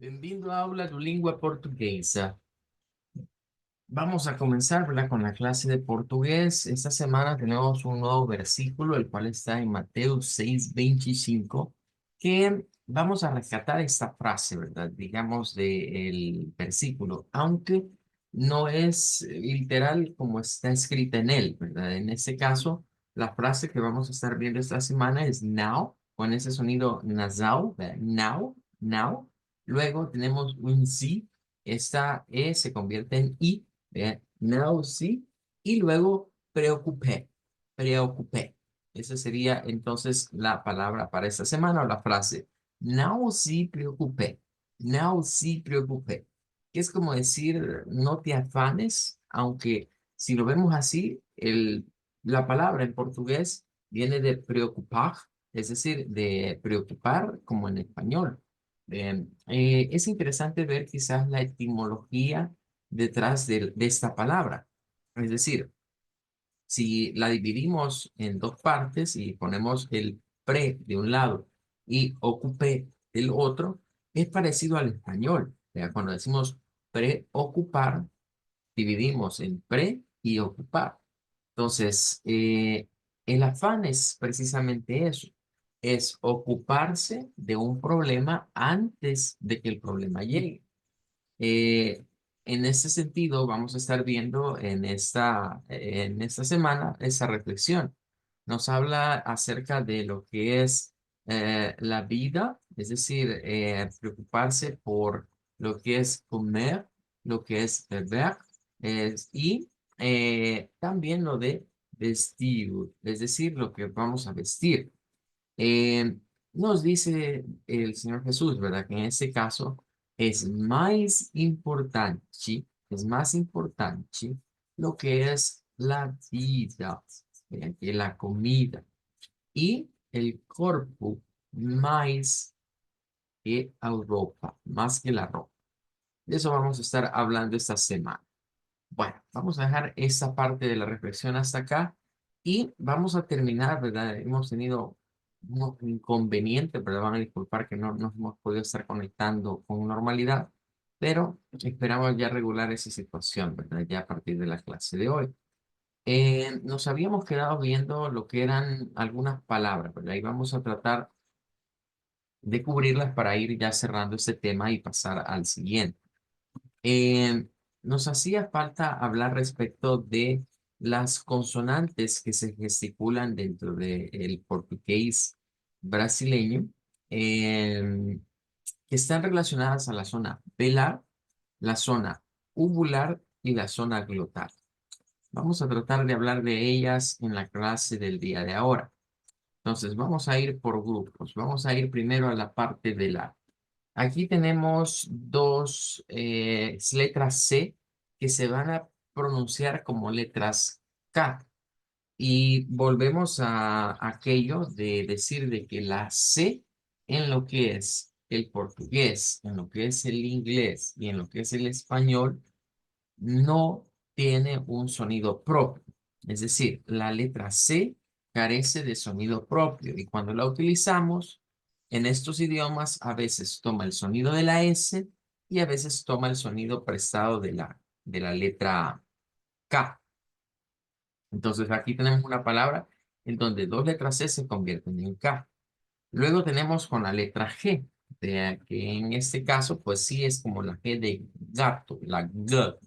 Bem-vindo à aula do Língua Portuguesa. Vamos a comenzar, ¿verdad? Con la clase de portugués. Esta semana tenemos un nuevo versículo, el cual está en Mateo 6:25, que vamos a rescatar esta frase, ¿verdad? Digamos, del versículo, aunque no es literal como está escrita en él, ¿verdad? En este caso, la frase que vamos a estar viendo esta semana es now, con ese sonido nasal, ¿verdad? Now, now. Luego tenemos un sí, esta E se convierte en I. Now sí. Y luego preocupé, preocupé. Esa sería entonces la palabra para esta semana o la frase. Now sí preocupé, now sí preocupé. Que es como decir, no te afanes, aunque si lo vemos así, la palabra en portugués viene de preocupar, es decir, de preocupar como en español. Es interesante ver quizás la etimología detrás de esta palabra. Es decir, si la dividimos en dos partes y ponemos el pre de un lado y ocupé del otro, es parecido al español. O sea, cuando decimos preocupar, dividimos en pre y ocupar. Entonces, el afán es precisamente eso, es ocuparse de un problema antes de que el problema llegue. Eh, en ese sentido, vamos a estar viendo en esta semana esa reflexión. Nos habla acerca de lo que es la vida, es decir, preocuparse por lo que es comer, lo que es beber, y también lo de vestir, es decir, lo que vamos a vestir. Eh, Nos dice el Señor Jesús, ¿verdad? Que en este caso es más importante lo que es la vida, que la comida y el cuerpo más que la ropa, más que la ropa. De eso vamos a estar hablando esta semana. Bueno, vamos a dejar esa parte de la reflexión hasta acá y vamos a terminar, ¿verdad? Hemos tenido unos inconvenientes, ¿verdad? Van a disculpar que no nos hemos podido estar conectando con normalidad, pero esperamos ya regular esa situación, ¿verdad? Ya a partir de la clase de hoy. Nos habíamos quedado viendo lo que eran algunas palabras, ¿verdad? Y vamos a tratar de cubrirlas para ir ya cerrando este tema y pasar al siguiente. Eh, Nos hacía falta hablar respecto de las consonantes que se gesticulan dentro del portugués brasileño, eh, que están relacionadas a la zona velar, la zona uvular y la zona glotal. Vamos a tratar de hablar de ellas en la clase del día de ahora. Entonces, vamos a ir por grupos. Vamos a ir primero a la parte velar. Aquí tenemos dos letras C que se van a pronunciar como letras K. Y volvemos a aquello de decir de que la C en lo que es el portugués, en lo que es el inglés y en lo que es el español, no tiene un sonido propio. Es decir, la letra C carece de sonido propio y cuando la utilizamos en estos idiomas a veces toma el sonido de la S y a veces toma el sonido prestado de la letra K. Entonces aquí tenemos una palabra en donde dos letras C se convierten en K. Luego tenemos con la letra G, que en este caso, pues sí es como la G de gato, la G,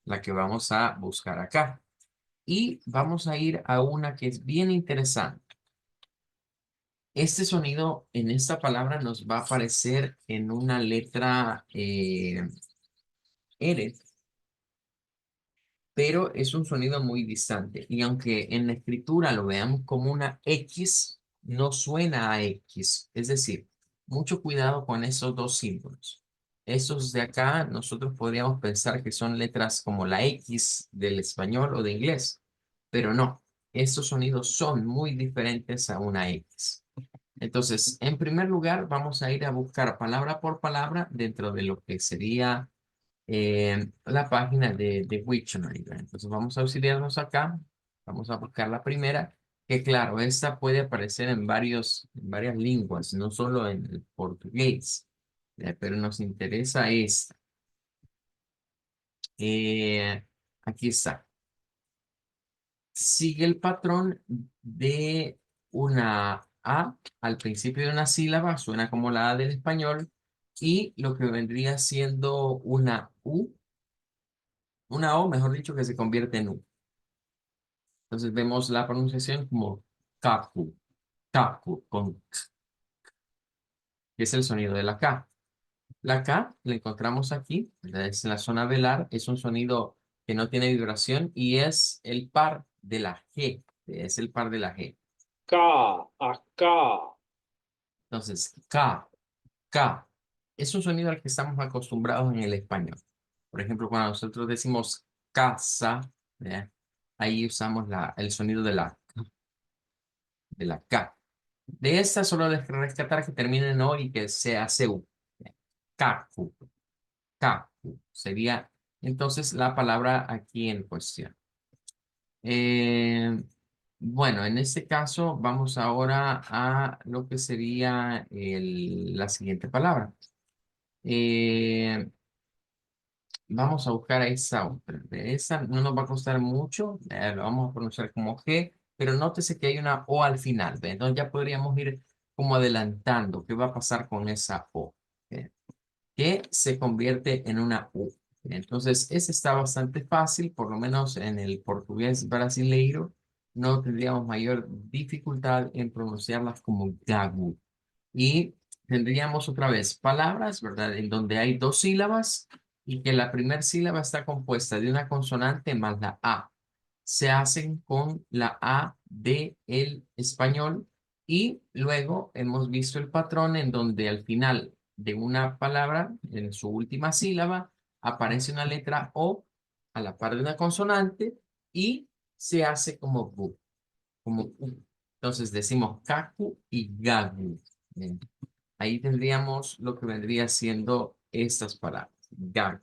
la que vamos a buscar acá. Y vamos a ir a una que es bien interesante. Este sonido en esta palabra nos va a aparecer en una letra R, pero es un sonido muy distante. Y aunque en la escritura lo veamos como una X, no suena a X. Es decir, mucho cuidado con esos dos símbolos. Esos de acá, nosotros podríamos pensar que son letras como la X del español o de inglés, pero no. Estos sonidos son muy diferentes a una X. Entonces, en primer lugar, vamos a ir a buscar palabra por palabra dentro de lo que sería la página de Wiktionary, ¿verdad? Entonces vamos a auxiliarnos acá, vamos a buscar la primera, que claro, esta puede aparecer en varias lenguas, no solo en el portugués. pero nos interesa esta. Aquí está. Sigue el patrón de una A al principio de una sílaba, suena como la A del español, y lo que vendría siendo una O, mejor dicho, que se convierte en U. Entonces vemos la pronunciación como kaku, kaku, que es el sonido de la K. La K la encontramos aquí, es en la zona velar, es un sonido que no tiene vibración y es el par de la G, es el par de la G. Acá, acá. Entonces, K, es un sonido al que estamos acostumbrados en el español. Por ejemplo, cuando nosotros decimos casa, ¿verdad? Ahí usamos el sonido de la K. De esta solo rescatar que termine en O y que sea CU. Kaku, kaku. Sería entonces la palabra aquí en cuestión. Eh, bueno, en este caso vamos ahora a lo que sería la siguiente palabra. Eh, Vamos a buscar a esa otra. De esa no nos va a costar mucho. Lo vamos a pronunciar como G, pero nótese que hay una O al final. ¿Ve? Entonces ya podríamos ir como adelantando qué va a pasar con esa O. ¿Ve? Que se convierte en una U. Entonces, ese está bastante fácil, por lo menos en el portugués brasileiro, no tendríamos mayor dificultad en pronunciarlas como gagu. Y tendríamos otra vez palabras, ¿verdad? En donde hay dos sílabas y que la primera sílaba está compuesta de una consonante más la A. Se hacen con la A de el español y luego hemos visto el patrón en donde al final de una palabra, en su última sílaba, aparece una letra O a la par de una consonante y se hace como bu, como U. Entonces decimos kaku y gagu. Bien. Ahí tendríamos lo que vendría siendo estas palabras. Gagu.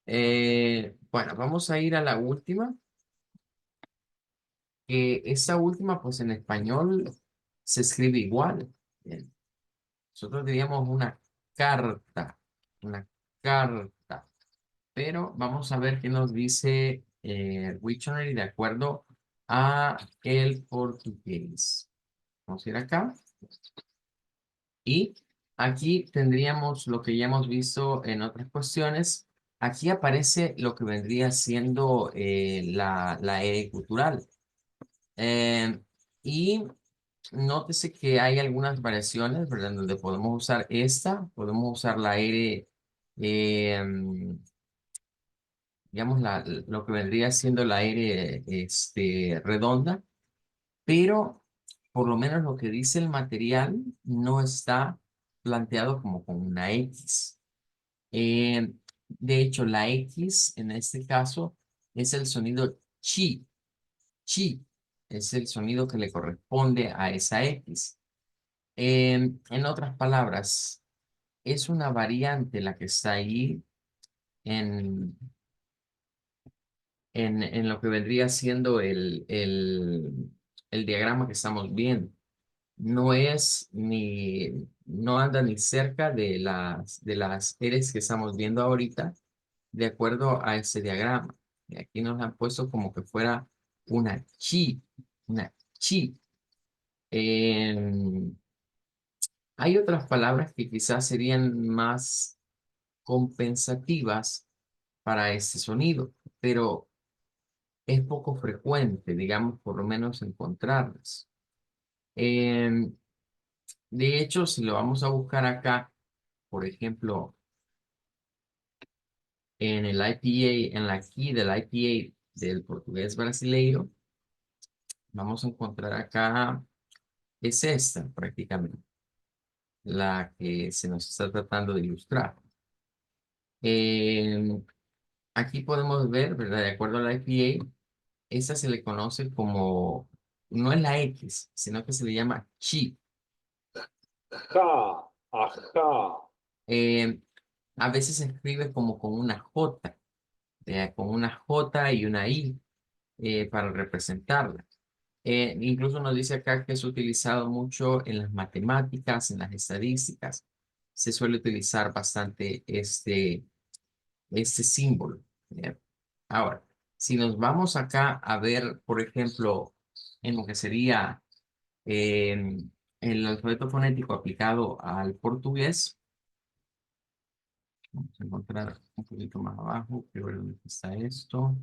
Bueno, vamos a ir a la última. Que esa última, pues en español se escribe igual. Bien. Nosotros diríamos una carta, pero vamos a ver qué nos dice Wiktionary de acuerdo a el portugués. Vamos a ir acá y aquí tendríamos lo que ya hemos visto en otras cuestiones. Aquí aparece lo que vendría siendo la E cultural. Eh, y nótese que hay algunas variaciones, ¿verdad? Donde podemos usar esta, podemos usar la R, digamos, lo que vendría siendo la R redonda, pero por lo menos lo que dice el material no está planteado como con una X. Eh, de hecho, la X en este caso es el sonido chi, chi, es el sonido que le corresponde a esa X. En otras palabras, es una variante la que está ahí en, en lo que vendría siendo el diagrama que estamos viendo. No es ni, no anda ni cerca de las eres que estamos viendo ahorita, de acuerdo a ese diagrama. Y aquí nos han puesto como que fuera una chi, una chi. Em, Hay otras palabras que quizás serían más compensativas para ese sonido, pero es poco frecuente, digamos, por lo menos encontrarlas. Em, de hecho, si lo vamos a buscar acá, por ejemplo, en el IPA, en la key del IPA del portugués brasileiro, vamos a encontrar acá, es esta prácticamente, la que se nos está tratando de ilustrar. Em, Aquí podemos ver, ¿verdad? De acuerdo a la IPA, esa se le conoce como, no es la X, sino que se le llama chi. Ja, ajá. Eh, a veces se escribe como con una J, con una J y una I para representarla. Incluso nos dice acá que es utilizado mucho en las matemáticas, en las estadísticas. se suele utilizar bastante este símbolo. ¿Ya? Ahora, si nos vamos acá a ver, por ejemplo, en lo que sería el alfabeto fonético aplicado al portugués, vamos a encontrar un poquito más abajo, quiero ver dónde está esto.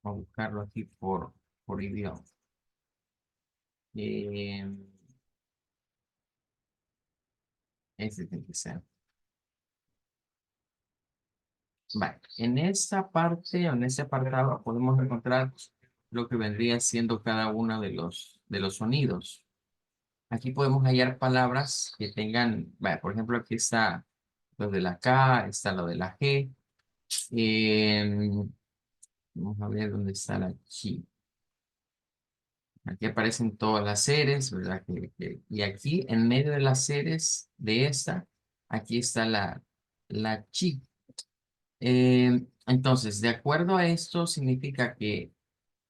Vamos a buscarlo aquí por idioma. Eh, Este tiene que ser. Vale, en esta parte, o en este apartado, podemos encontrar lo que vendría siendo cada uno de los sonidos. Aquí podemos hallar palabras que tengan, vale, por ejemplo, aquí está lo de la K, está lo de la G. Vamos a ver dónde está la chi. Aquí aparecen todas las seres, ¿verdad? Y aquí, en medio de las seres de esta, aquí está la chi. Entonces, de acuerdo a esto, significa que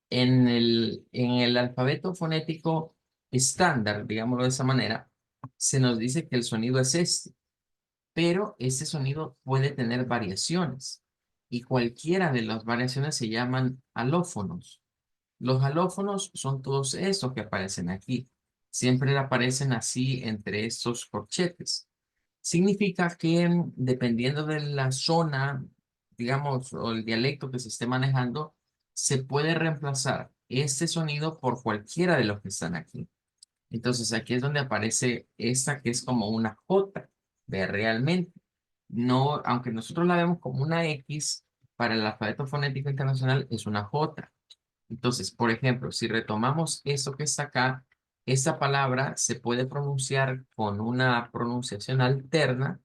en el alfabeto fonético estándar, digámoslo de esa manera, se nos dice que el sonido es este, pero ese sonido puede tener variaciones y cualquiera de las variaciones se llaman alófonos. Los alófonos son todos estos que aparecen aquí. Siempre aparecen así entre estos corchetes. Significa que dependiendo de la zona, digamos, o el dialecto que se esté manejando, se puede reemplazar este sonido por cualquiera de los que están aquí. Entonces aquí es donde aparece esta que es como una J, ve realmente. No, aunque nosotros la vemos como una X, para el alfabeto fonético internacional es una J. Entonces, por ejemplo, si retomamos eso que está acá, esta palabra se puede pronunciar con una pronunciación alterna,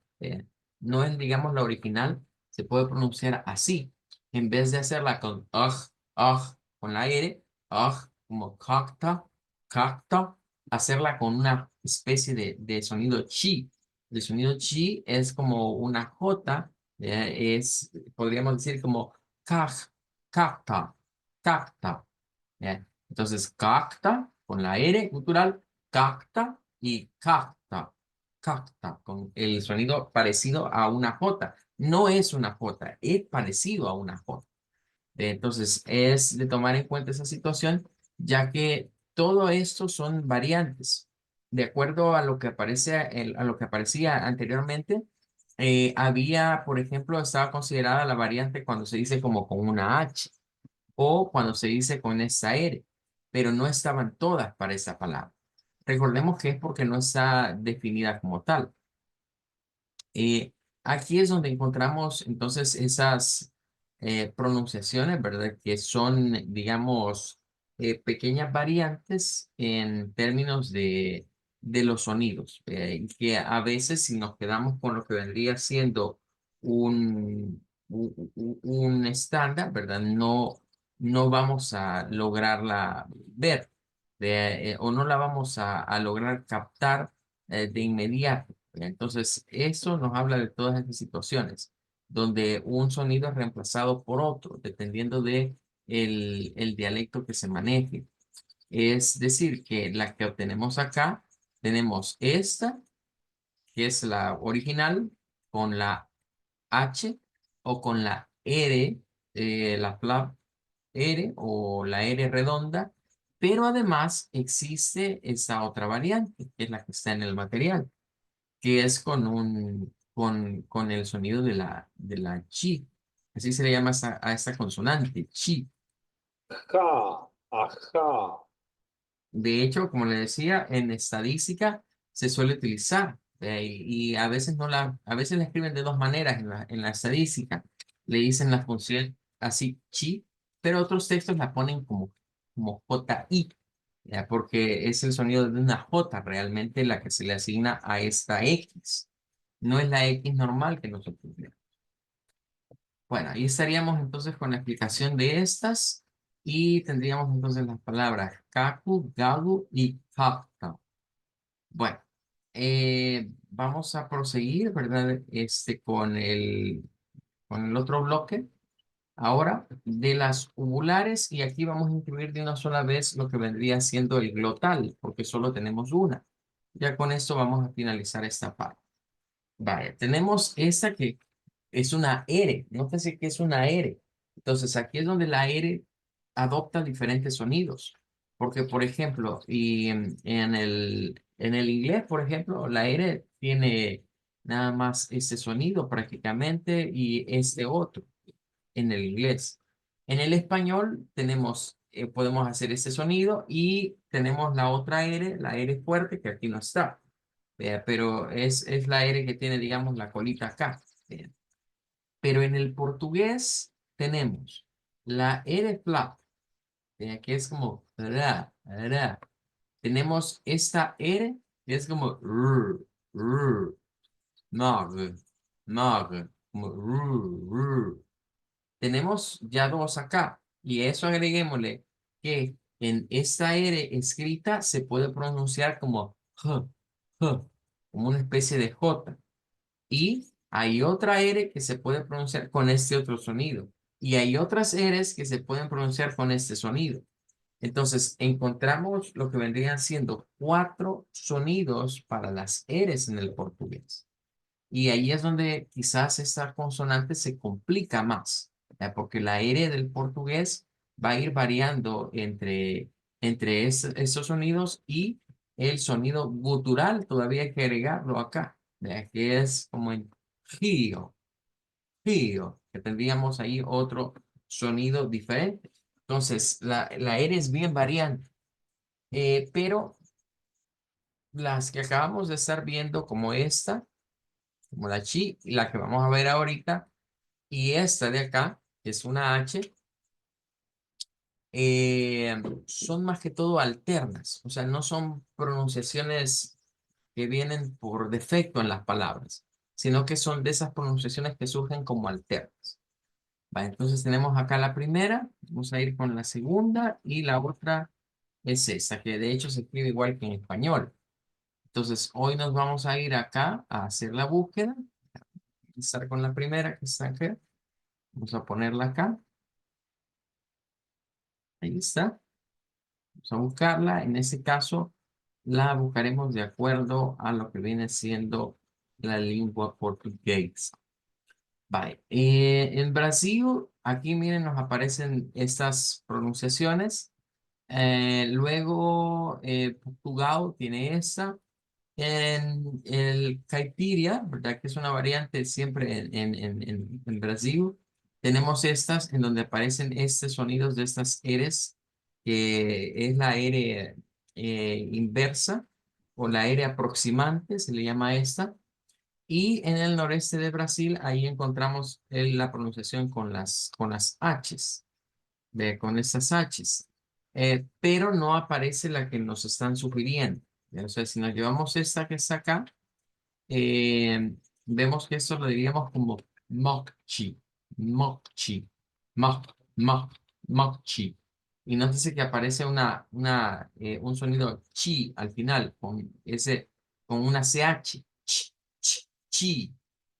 no es, digamos, la original, se puede pronunciar así, en vez de hacerla con con la R, como cacta, cacta, hacerla con una especie de sonido chi. El sonido chi es como una J, podríamos decir como caj, cacta, cacta. ¿Ya? Entonces, cacta con la R cultural, cacta y cacta, cacta, con el sonido parecido a una J. No es una J, es parecido a una J. Entonces, es de tomar en cuenta esa situación, ya que todo esto son variantes. De acuerdo a lo que aparece, a lo que aparecía anteriormente, había, por ejemplo, estaba considerada la variante cuando se dice como con una H o cuando se dice con esa R, pero no estaban todas para esa palabra. Recordemos que es porque no está definida como tal. Eh, Aquí es donde encontramos entonces esas pronunciaciones, ¿verdad? Que son, digamos, pequeñas variantes en términos de los sonidos, y que a veces si nos quedamos con lo que vendría siendo un estándar, ¿verdad? No vamos a lograrla ver o no la vamos a lograr captar de inmediato. Entonces, eso nos habla de todas estas situaciones, donde un sonido es reemplazado por otro, dependiendo de el dialecto que se maneje. Es decir, que la que obtenemos acá, tenemos esta, que es la original, con la H o con la R, la flap R o la R redonda, pero además existe esa otra variante, que es la que está en el material, que es con el sonido de la chi. Así se le llama a esta consonante, chi. Ajá, ajá. De hecho, como le decía, en estadística se suele utilizar y a veces a veces la escriben de dos maneras en la estadística. Le dicen la función así chi, pero otros textos la ponen como JI, ya, porque es el sonido de una J realmente la que se le asigna a esta X. No es la X normal que nosotros vemos. Bueno, ahí estaríamos entonces con la explicación de estas y tendríamos entonces las palabras kaku, gagu y kapta. Bueno, vamos a proseguir, ¿verdad? Con el otro bloque. Ahora, de las uvulares, y aquí vamos a incluir de una sola vez lo que vendría siendo el glotal, porque solo tenemos una. Ya con esto vamos a finalizar esta parte. Vaya, tenemos esta que es una R. Nótese que es una R. Entonces, aquí es donde la R adopta diferentes sonidos. Porque, por ejemplo, y en el inglés, por ejemplo, la R tiene nada más este sonido prácticamente y este otro en el inglés. En el español tenemos, podemos hacer ese sonido y tenemos la otra R, la R fuerte, que aquí no está. Vea, pero es la R que tiene, digamos, la colita acá. Vea. Pero en el portugués tenemos la R flat, vea, que es como ra, ra. Tenemos esta R que es como r, mag, mag, como tenemos ya dos acá. Y eso agreguémosle que en esta R escrita se puede pronunciar como J, J, como una especie de J. Y hay otra R que se puede pronunciar con este otro sonido. Y hay otras Rs que se pueden pronunciar con este sonido. Entonces, encontramos lo que vendrían siendo cuatro sonidos para las Rs en el portugués. Y ahí es donde quizás esta consonante se complica más, ¿ya? Porque la R del portugués va a ir variando entre esos sonidos y el sonido gutural, todavía hay que agregarlo acá, ¿ya? Que es como en río, río, que tendríamos ahí otro sonido diferente. Entonces, la R es bien variante, pero las que acabamos de estar viendo como esta, como la chi, y la que vamos a ver ahorita, y esta de acá, que es una H, eh, son más que todo alternas, o sea, no son pronunciaciones que vienen por defecto en las palabras, sino que son de esas pronunciaciones que surgen como alternas. Va, entonces tenemos acá la primera, vamos a ir con la segunda y la otra es esta, que de hecho se escribe igual que en español. Entonces, hoy nos vamos a ir acá a hacer la búsqueda, empezar con la primera que está acá, vamos a ponerla acá, ahí está. Vamos a buscarla. En ese caso, la buscaremos de acuerdo a lo que viene siendo la lengua portuguesa. Vale. En Brasil, aquí miren, nos aparecen estas pronunciaciones. Luego, Portugal tiene esta. En el caipiria, ¿verdad? Que es una variante siempre en Brasil. Tenemos estas en donde aparecen estos sonidos de estas Rs, que es la R inversa o la R aproximante, se le llama esta. Y en el noreste de Brasil, ahí encontramos la pronunciación con las Hs, con estas Hs. Pero no aparece la que nos están sugiriendo. O sea, si nos llevamos esta que está acá, eh, vemos que esto lo diríamos como mokchi, mokchi, mok, mok, mokchi. Y nótese que aparece un sonido chi al final, con una CH, chi,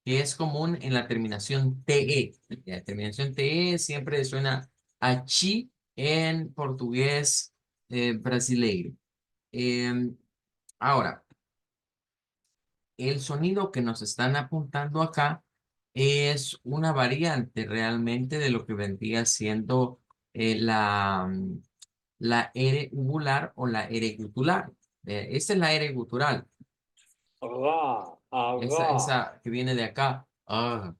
que es común en la terminación TE. La terminación TE siempre suena a chi en portugués brasileiro. Em, Ahora, el sonido que nos están apuntando acá es una variante realmente de lo que vendría siendo la R uvular o la R gutural. Esta es la R gutural, Ra, aga, esa que viene de acá, como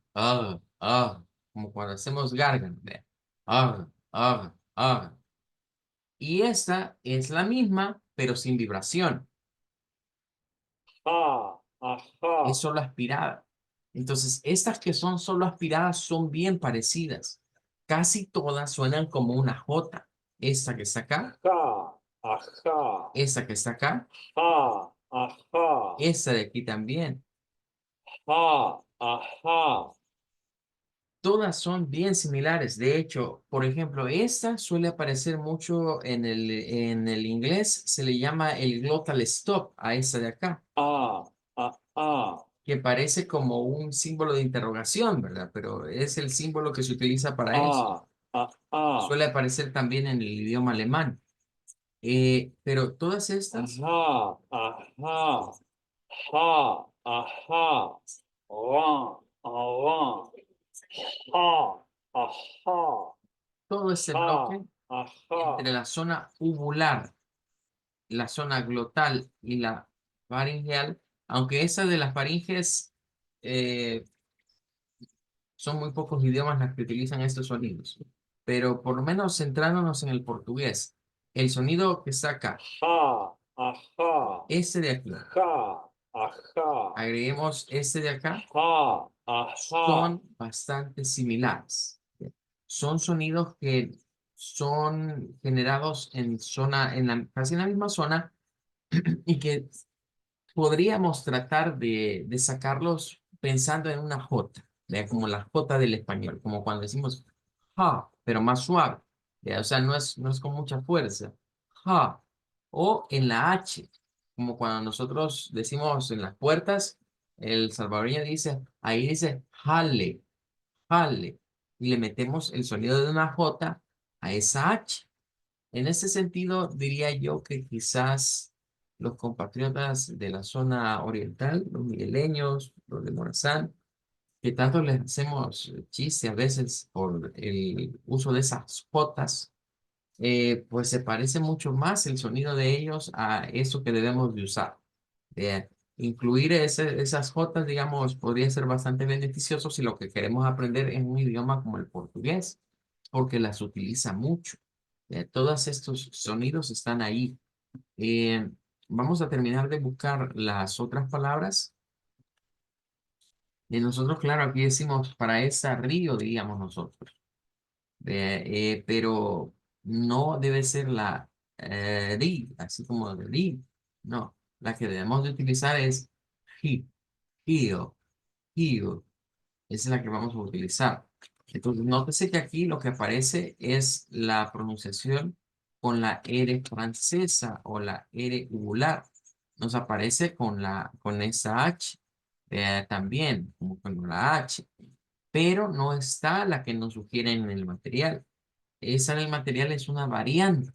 cuando hacemos gárgaras. Vea. Y esta es la misma, pero sin vibración. ha, Es aha, solo aspirada. Entonces, estas que son solo aspiradas son bien parecidas. Casi todas suenan como una J. Esta que está acá, ha, aha, esta que está acá, ha, aha, esta de aquí también. ha, aha, Todas son bien similares. De hecho, por ejemplo, esta suele aparecer mucho en el inglés. Se le llama el glottal stop a esta de acá. a, a, a. que parece como un símbolo de interrogación, ¿verdad? Pero es el símbolo que se utiliza para eso. Suele aparecer también en el idioma alemán. Pero todas estas, Ajá, ajá, ja, ajá, ra, ra, ja, ajá, todo ese ja, bloque entre ajá. la zona uvular, la zona glotal y la faringeal, aunque esa de las faringes eh, son muy pocos idiomas las que utilizan estos sonidos, pero por lo menos centrándonos en el portugués, el sonido que saca Ja, ajá, ese de aquí, ja, ajá, agreguemos ese de acá, ja, ajá. son bastante similares. Son sonidos que son generados en zona, casi en la misma zona y que podríamos tratar de sacarlos pensando en una J, ¿vea? Como la J del español, como cuando decimos ja, pero más suave, ¿vea? O sea, no es con mucha fuerza. Ja. O en la H, como cuando nosotros decimos en las puertas, el salvadoreño dice, ahí dice jale, jale, y le metemos el sonido de una J a esa H. En ese sentido, diría yo que quizás los compatriotas de la zona oriental, los migueleños, los de Morazán, que tanto les hacemos chiste a veces por el uso de esas jotas, pues se parece mucho más el sonido de ellos a eso que debemos de usar. Incluir esas jotas, digamos, podría ser bastante beneficioso si lo que queremos aprender es un idioma como el portugués, porque las utiliza mucho. Todos estos sonidos están ahí. Eh, Vamos a terminar de buscar las otras palabras. Nosotros, claro, aquí decimos para esa río, diríamos nosotros. Pero no debe ser la ri, así como de ri. No, la que debemos de utilizar es hi, hio, hio. Esa es la que vamos a utilizar. Entonces, nótese que aquí lo que aparece es la pronunciación con la R francesa o la R uvular. Nos aparece con esa H también, como con la H, pero no está la que nos sugieren en el material. Esa en el material es una variante.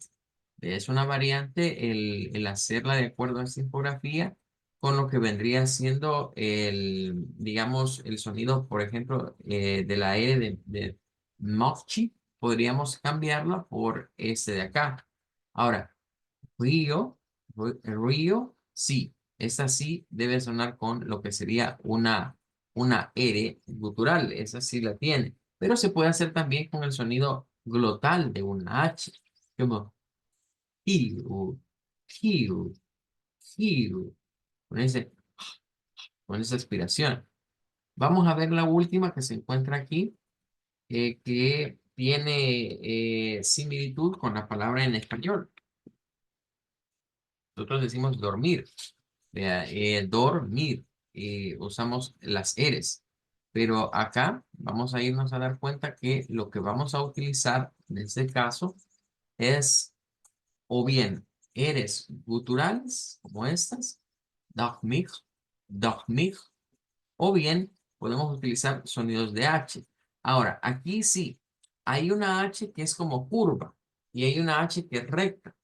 Es una variante el hacerla de acuerdo a esta infografía con lo que vendría siendo digamos, el sonido, por ejemplo, de la E de Mochi, podríamos cambiarla por este de acá. Ahora, Río, Río, sí, esa sí debe sonar con lo que sería una R gutural, esa sí la tiene, pero se puede hacer también con el sonido glotal de una H, como hiu, hiu, hiu, con ese, con esa aspiración. Vamos a ver la última que se encuentra aquí, que tiene similitud con la palabra en español. Nosotros decimos dormir. Vea, dormir, usamos las eres. Pero acá vamos a irnos a dar cuenta que lo que vamos a utilizar en este caso es o bien eres guturales, como estas, dag mig, dag mig, o bien podemos utilizar sonidos de H. Ahora, aquí sí, hay una H que es como curva y hay una H que es recta.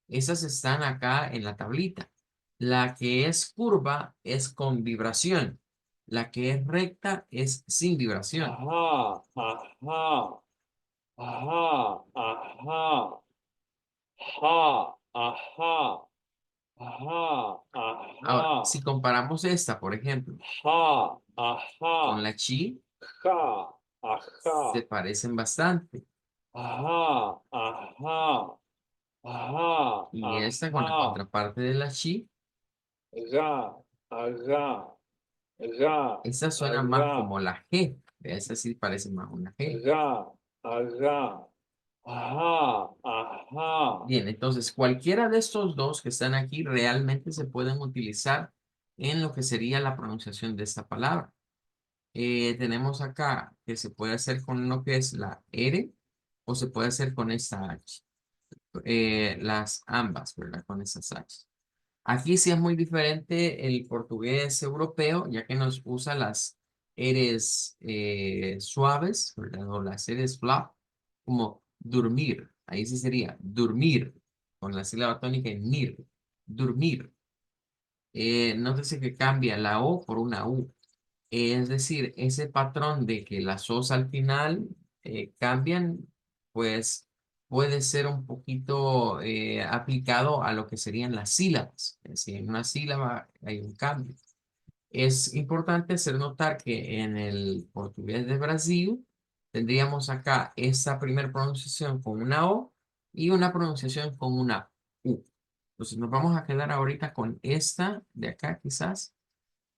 Esas están acá en la tablita. La que es curva es con vibración. La que es recta es sin vibración. Ajá, ajá, ajá, ajá, ja, ajá, ajá, Ahora, ajá, si comparamos esta, por ejemplo, ja, con ajá, la chi, ja, se ajá, parecen bastante. ajá, ajá, ajá, Y esta con la ajá, contraparte de la chi, ga, aga, ga, esta suena más aga, como la G. Esa sí parece más una G. ga, aga, ajá, ajá. Bien, entonces cualquiera de estos dos que están aquí realmente se pueden utilizar en lo que sería la pronunciación de esta palabra. Tenemos acá que se puede hacer con lo que es la R o se puede hacer con esta H. Las ambas, ¿verdad? Con esas H. Aquí sí es muy diferente el portugués europeo, ya que nos usa las eres suaves, ¿verdad? O las eres flap, como dormir. Ahí sí sería dormir, con la sílaba tónica en mir, dormir. Nótese que cambia la O por una U. Es decir, ese patrón de que las O's al final cambian, pues puede ser un poquito aplicado a lo que serían las sílabas. Es decir, en una sílaba hay un cambio. Es importante hacer notar que en el portugués de Brasil tendríamos acá esa primera pronunciación con una O y una pronunciación con una U. Entonces nos vamos a quedar ahorita con esta de acá quizás,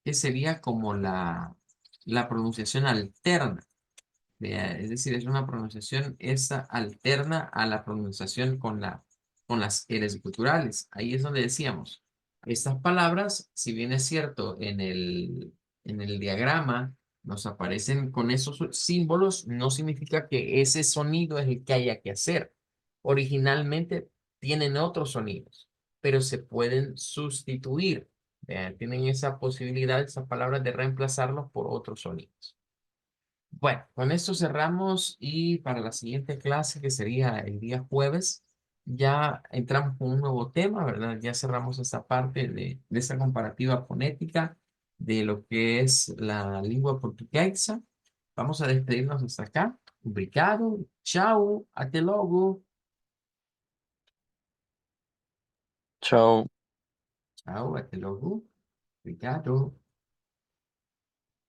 que sería como la pronunciación alterna. Es decir, es una pronunciación esa alterna a la pronunciación con las eres guturales. Ahí es donde decíamos, estas palabras, si bien es cierto, en el diagrama nos aparecen con esos símbolos, no significa que ese sonido es el que haya que hacer. Originalmente tienen otros sonidos, pero se pueden sustituir. Tienen esa posibilidad, esas palabras de reemplazarlos por otros sonidos. Bueno, con esto cerramos y para la siguiente clase, que sería el día jueves, ya entramos con un nuevo tema, ¿verdad? Ya cerramos esta parte de esta comparativa fonética de lo que es la lengua portuguesa. Vamos a despedirnos hasta acá. Obrigado, chao, até logo. Chao. Chao, até logo. Obrigado.